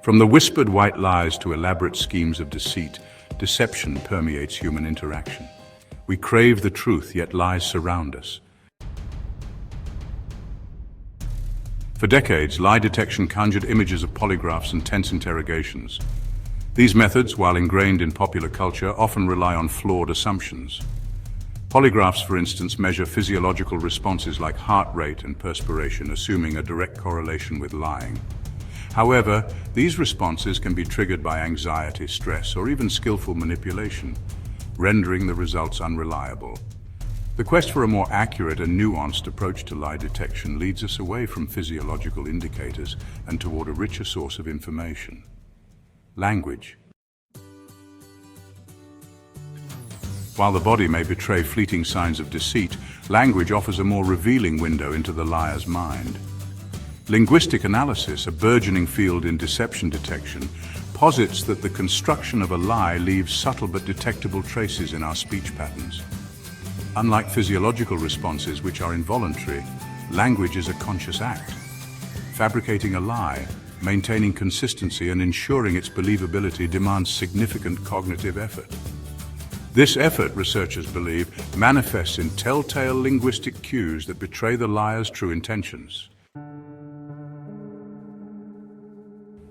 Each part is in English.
From the whispered white lies to elaborate schemes of deceit, deception permeates human interaction. We crave the truth, yet lies surround us. For decades, lie detection conjured images of polygraphs and tense interrogations. These methods, while ingrained in popular culture, often rely on flawed assumptions. Polygraphs, for instance, measure physiological responses like heart rate and perspiration, assuming a direct correlation with lying. However, these responses can be triggered by anxiety, stress, or even skillful manipulation, rendering the results unreliable. The quest for a more accurate and nuanced approach to lie detection leads us away from physiological indicators and toward a richer source of information. Language. While the body may betray fleeting signs of deceit, language offers a more revealing window into the liar's mind. Linguistic analysis, a burgeoning field in deception detection, posits that the construction of a lie leaves subtle but detectable traces in our speech patterns. Unlike physiological responses, which are involuntary, language is a conscious act. Fabricating a lie, maintaining consistency, and ensuring its believability demands significant cognitive effort. This effort, researchers believe, manifests in telltale linguistic cues that betray the liar's true intentions.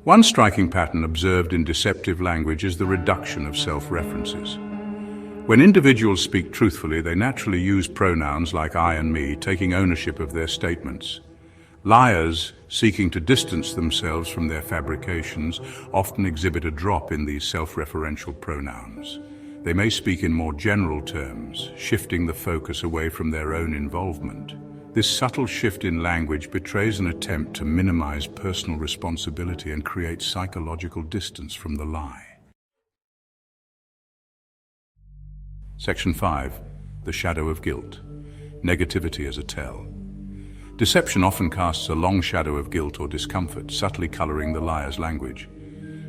One striking pattern observed in deceptive language is the reduction of self-references. When individuals speak truthfully, they naturally use pronouns like I and me, taking ownership of their statements. Liars, seeking to distance themselves from their fabrications, often exhibit a drop in these self-referential pronouns. They may speak in more general terms, shifting the focus away from their own involvement. This subtle shift in language betrays an attempt to minimize personal responsibility and create psychological distance from the lie. Section 5. The shadow of guilt. Negativity as a tell. Deception often casts a long shadow of guilt or discomfort, subtly coloring the liar's language.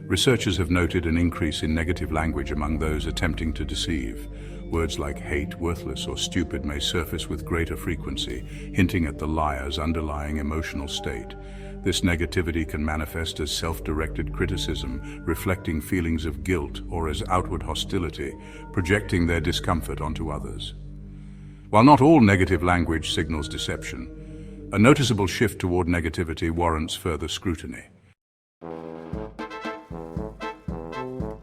Researchers have noted an increase in negative language among those attempting to deceive. Words like hate, worthless, or stupid may surface with greater frequency, hinting at the liar's underlying emotional state. This negativity can manifest as self-directed criticism, reflecting feelings of guilt, or as outward hostility, projecting their discomfort onto others. While not all negative language signals deception, a noticeable shift toward negativity warrants further scrutiny.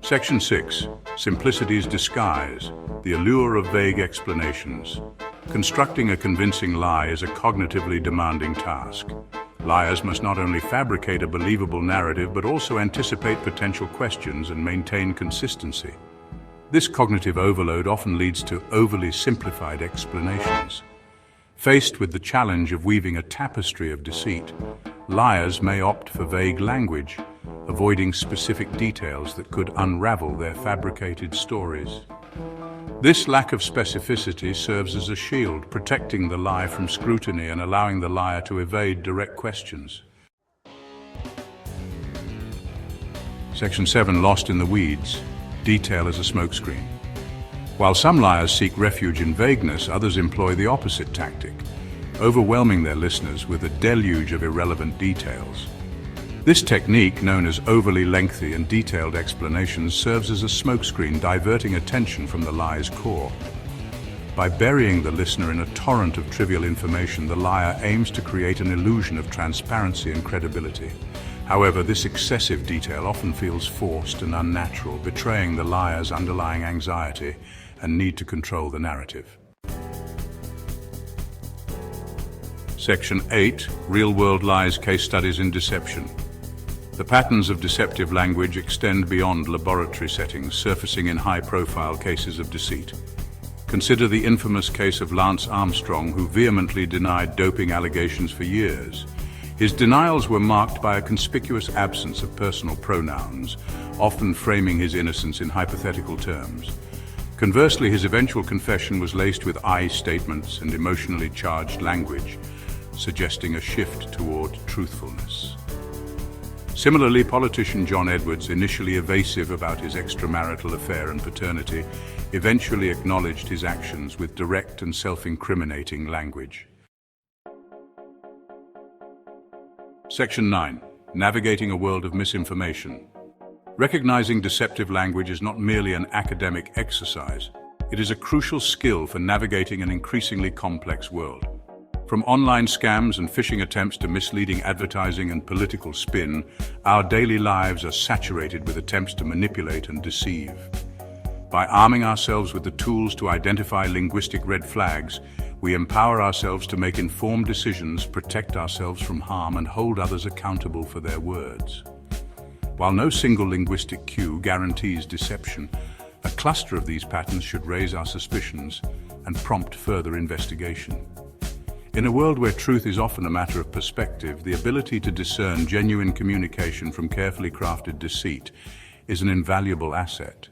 Section 6. Simplicity's disguise. The allure of vague explanations. Constructing a convincing lie is a cognitively demanding task. Liars must not only fabricate a believable narrative, but also anticipate potential questions and maintain consistency. This cognitive overload often leads to overly simplified explanations. Faced with the challenge of weaving a tapestry of deceit, liars may opt for vague language, avoiding specific details that could unravel their fabricated stories. This lack of specificity serves as a shield, protecting the lie from scrutiny and allowing the liar to evade direct questions. Section 7. Lost in the weeds. Detail as a smokescreen. While some liars seek refuge in vagueness, others employ the opposite tactic, overwhelming their listeners with a deluge of irrelevant details. This technique, known as overly lengthy and detailed explanations, serves as a smokescreen, diverting attention from the lie's core. By burying the listener in a torrent of trivial information, the liar aims to create an illusion of transparency and credibility. However, this excessive detail often feels forced and unnatural, betraying the liar's underlying anxiety and need to control the narrative. Section 8. Real-world lies, case studies in deception. The patterns of deceptive language extend beyond laboratory settings, surfacing in high-profile cases of deceit. Consider the infamous case of Lance Armstrong, who vehemently denied doping allegations for years. His denials were marked by a conspicuous absence of personal pronouns, often framing his innocence in hypothetical terms. Conversely, his eventual confession was laced with I statements and emotionally charged language, suggesting a shift toward truthfulness. Similarly, politician John Edwards, initially evasive about his extramarital affair and paternity, eventually acknowledged his actions with direct and self-incriminating language. Section 9. Navigating a world of misinformation. Recognizing deceptive language is not merely an academic exercise. It is a crucial skill for navigating an increasingly complex world. From online scams and phishing attempts to misleading advertising and political spin, our daily lives are saturated with attempts to manipulate and deceive. By arming ourselves with the tools to identify linguistic red flags, we empower ourselves to make informed decisions, protect ourselves from harm, and hold others accountable for their words. While no single linguistic cue guarantees deception, a cluster of these patterns should raise our suspicions and prompt further investigation. In a world where truth is often a matter of perspective, the ability to discern genuine communication from carefully crafted deceit is an invaluable asset.